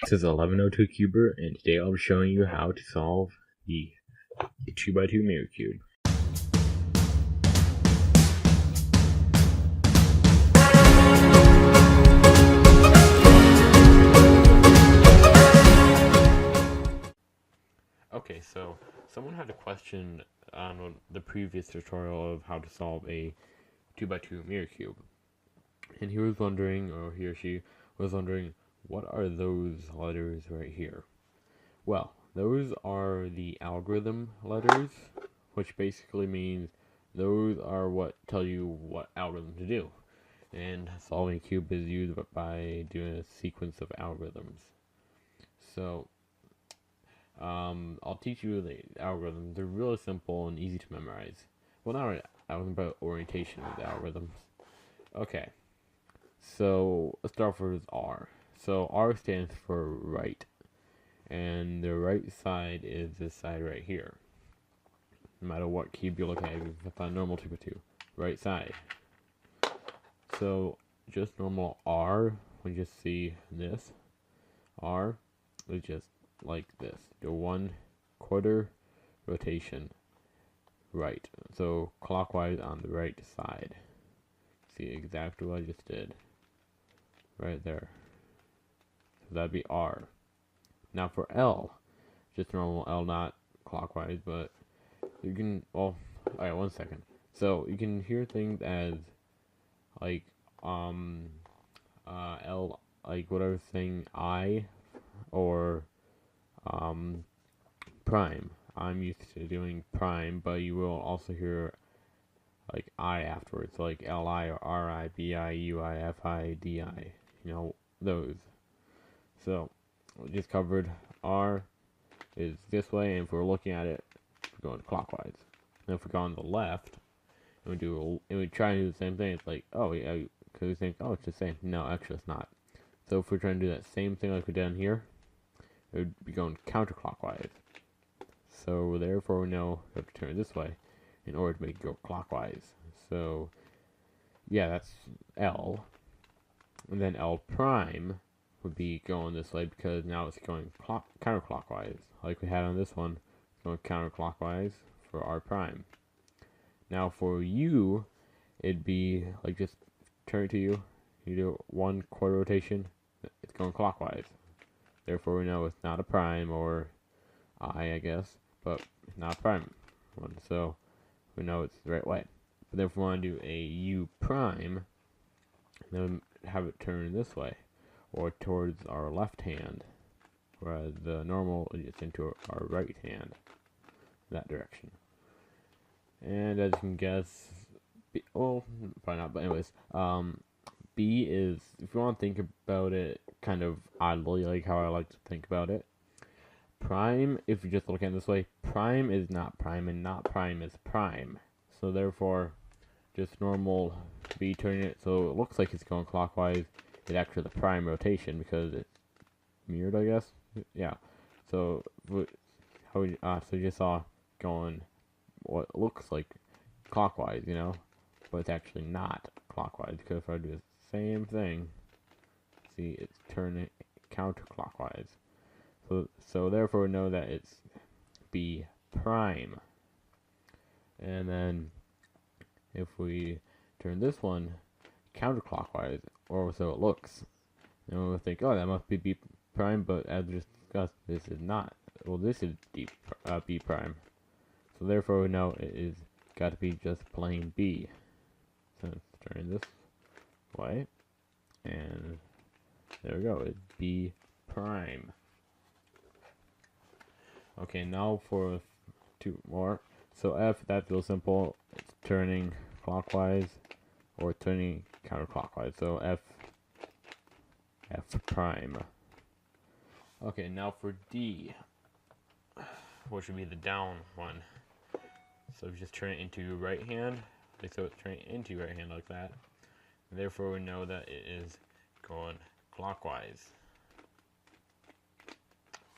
This is 1102 Cuber, and today I'll be showing you how to solve the 2x2 mirror cube. Okay, so someone had a question on the previous tutorial of how to solve a 2x2 mirror cube, and he was wondering, or he or she was wondering, what are those letters right here? Well, those are the algorithm letters, which basically means those are what tell you what algorithm to do. And solving a cube is used by doing a sequence of algorithms. So, I'll teach you the algorithms. They're really simple and easy to memorize. Well, not algorithm, but orientation of the algorithms. Okay, so let's start off with R. So R stands for right, and the right side is this side right here. No matter what cube you look at, if it's a normal 2x2, right side. So just normal R, we just see this. R is just like this. Do 1/4 rotation right. So clockwise on the right side. See exactly what I just did. Right there. So that'd be R. Now for L, just normal L, not clockwise, but you can, well, alright, 1 second. So you can hear things as like L, like what I was saying, I, or prime. I'm used to doing prime, but you will also hear like I afterwards, like LI or RI, BI, UI, FI, DI, you know, those. So we just covered R is this way, and if we're looking at it, we're going clockwise. And if we go on the left, and we try and do the same thing, it's like, oh yeah, because we think, oh, it's the same. No, actually it's not. So if we're trying to do that same thing like we did on here, it would be going counterclockwise. So therefore we know we have to turn it this way in order to make it go clockwise. So yeah, that's L. And then L prime would be going this way because now it's going counterclockwise. Like we had on this one, it's going counterclockwise for R prime. Now for U, it'd be like just turn it to you. You do 1/4 rotation, it's going clockwise. Therefore we know it's not a prime, or I guess, but not a prime one. So we know it's the right way. But then if we want to do a U prime, then have it turn this way, or towards our left hand, whereas the normal is into our right hand, that direction. And as you can guess, well, probably not, but anyways, B is, if you want to think about it kind of oddly, like how I like to think about it, prime, if you just look at it this way, prime is not prime, and not prime is prime. So therefore, just normal B turning it so it looks like it's going clockwise, it's actually the prime rotation because it's mirrored, I guess. Yeah. So how we so you just saw going what looks like clockwise, you know, but it's actually not clockwise, because if I do the same thing, see, it's turning counterclockwise. So therefore we know that it's B prime. And then if we turn this one counterclockwise, or so it looks, then we'll think, oh, that must be B prime, but as we discussed, this is not. Well, this is B prime. So therefore we know it is got to be just plain B. So let's turn this way, and there we go, it's B prime. Okay, now for 2 more. So F, that's real simple. It's turning clockwise or turning counterclockwise. So F prime. Okay, now for D, which would be the down one. So just turn it into your right hand. So it's turning into your right hand like that. And therefore we know that it is going clockwise.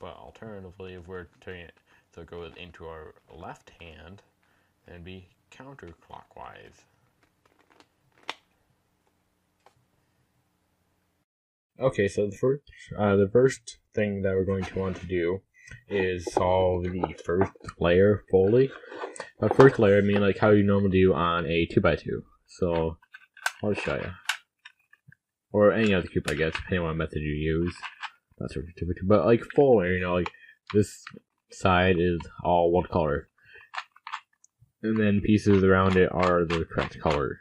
But alternatively, if we're turning it so it goes into our left hand, then it'd be counterclockwise. Okay, so the first thing that we're going to want to do is solve the first layer fully. The first layer, I mean like how you normally do on a 2x2. So I'll show you. Or any other cube, I guess, depending on what method you use. Not sure 2x2, but like full layer, you know, like this side is all one color. And then pieces around it are the correct color.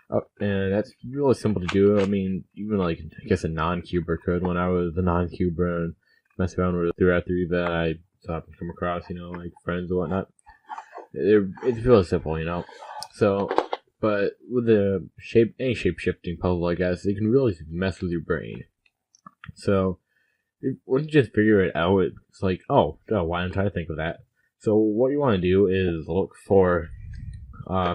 Oh, and that's really simple to do. I mean, even like, I guess a non-cuber could. When I was a non-cuber and messed around with 3x3 that I saw come across, you know, like friends and whatnot. It's really simple, you know. So, but with the any shape-shifting puzzle, I guess, it can really mess with your brain. So, once you just figure it out, it's like, oh, why didn't I think of that? So what you want to do is look for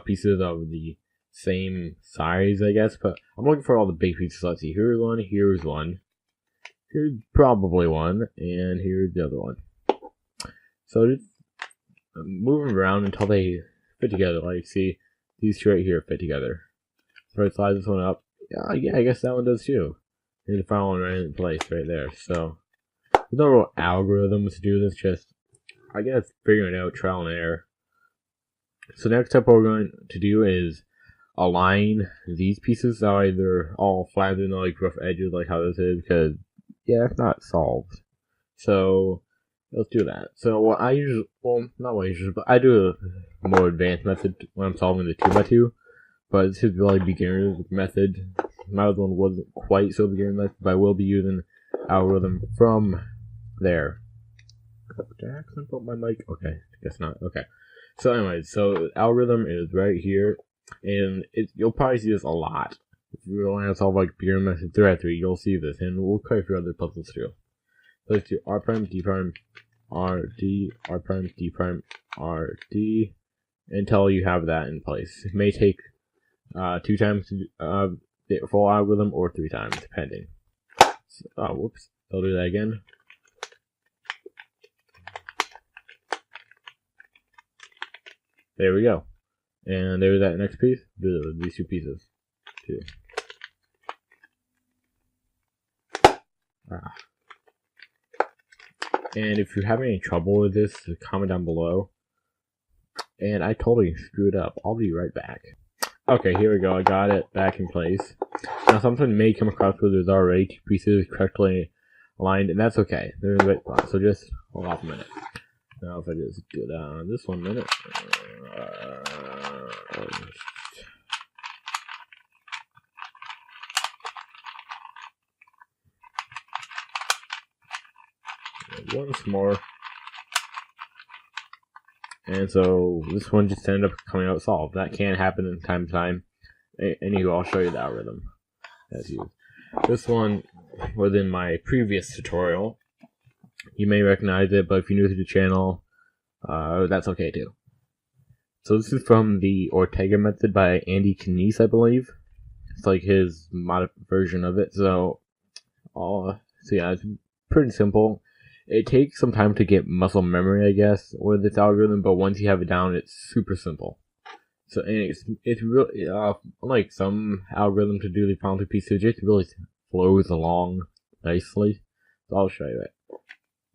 pieces of the same size, I guess, but I'm looking for all the big pieces. Let's see, here's one, here's probably one, and here's the other one. So just move them around until they fit together. Like, see, these two right here fit together. So I slide this one up. Yeah, I guess that one does too. Here's the final one right in place right there. So there's no real algorithms to do this, just I guess figuring it out, trial and error. So next step what we're going to do is align these pieces so either all flat and like rough edges like how this is, because yeah, it's not solved. So let's do that. So what I usually, well, not what I usually, but I do a more advanced method when I'm solving the 2x2. But this is really beginner's method. My other one wasn't quite so beginner method, but I will be using algorithm from there. Did I accidentally put my mic? Okay, I guess not. Okay. So anyways, so algorithm is right here, and you'll probably see this a lot. If you want to solve like beginner method 3x3, you'll see this, and we'll try a few other puzzles too. So let's do R prime, D prime, R, D, R prime, D prime, R, D, until you have that in place. It may take 2 times the full algorithm or 3 times, depending. So, oh, whoops. I'll do that again. There we go. And there's that next piece. These 2 pieces. 2. And if you're having any trouble with this, comment down below. And I totally screwed up. I'll be right back. Okay, here we go. I got it back in place. Now something may come across where there's already 2 pieces correctly aligned, and that's okay. They're in the right spot. So just hold off a minute. Now if I just do that on this 1 minute. Once more. And so this one just ended up coming out solved. That can happen in time to time. Anywho, I'll show you the algorithm as used. This one within my previous tutorial. You may recognize it, but if you're new to the channel, that's okay too. So this is from the Ortega method by Andy Knies, I believe. It's like his version of it. So yeah, it's pretty simple. It takes some time to get muscle memory, I guess, with this algorithm, but once you have it down, it's super simple. So and it's really unlike some algorithm to do the final 2 pieces, it really flows along nicely. So I'll show you it.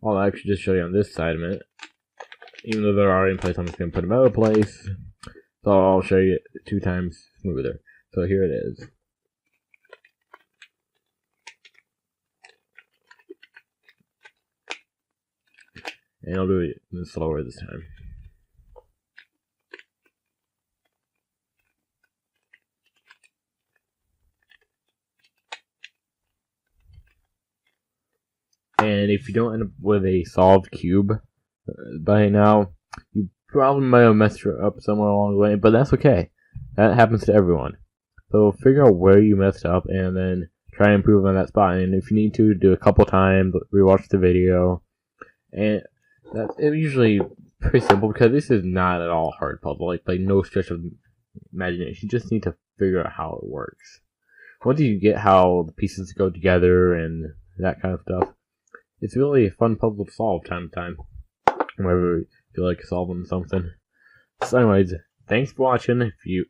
I'll actually just show you on this side a minute. Even though they're already in place, I'm just going to put them out of place. So I'll show you 2 times smoother. So here it is. And I'll do it slower this time. And if you don't end up with a solved cube by now, you probably might have messed it up somewhere along the way, but that's okay. That happens to everyone. So figure out where you messed up and then try and improve on that spot. And if you need to, do a couple times, rewatch the video. And that's usually pretty simple because this is not at all hard puzzle. Like no stretch of imagination. You just need to figure out how it works. Once you get how the pieces go together and that kind of stuff, it's really a fun puzzle to solve time to time. Whenever you feel like solving something. So anyways, thanks for watching. If you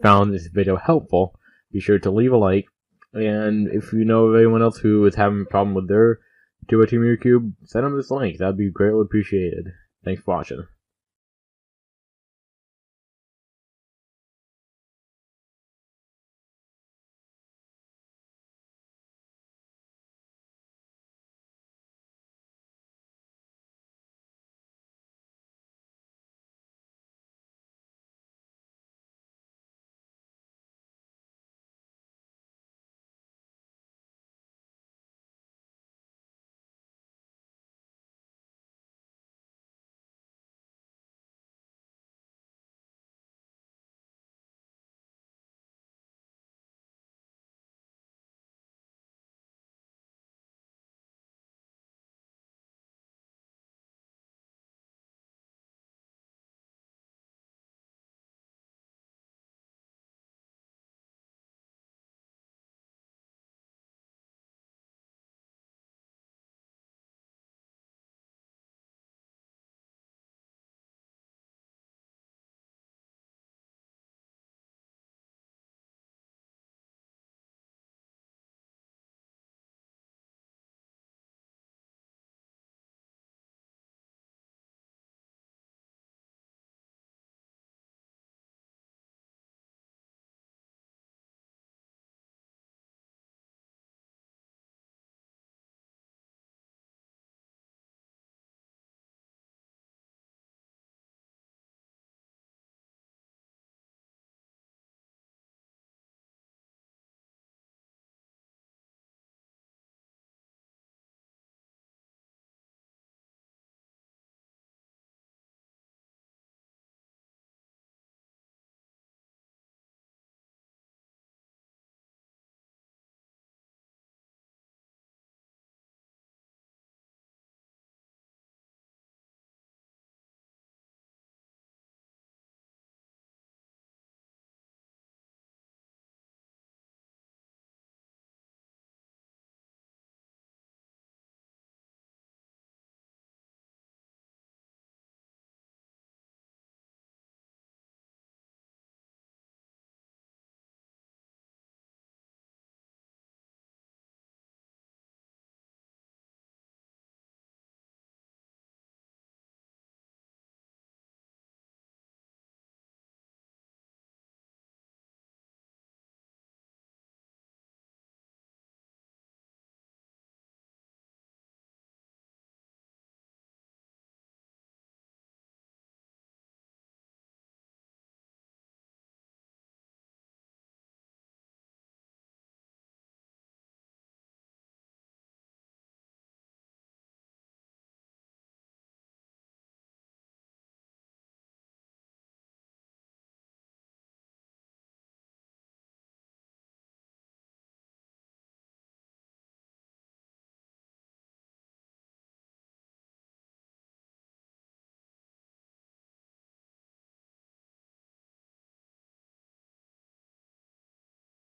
found this video helpful, be sure to leave a like And if you know of anyone else who is having a problem with their 2x2 mirror cube, send them this link. That'd be greatly appreciated. Thanks for watching.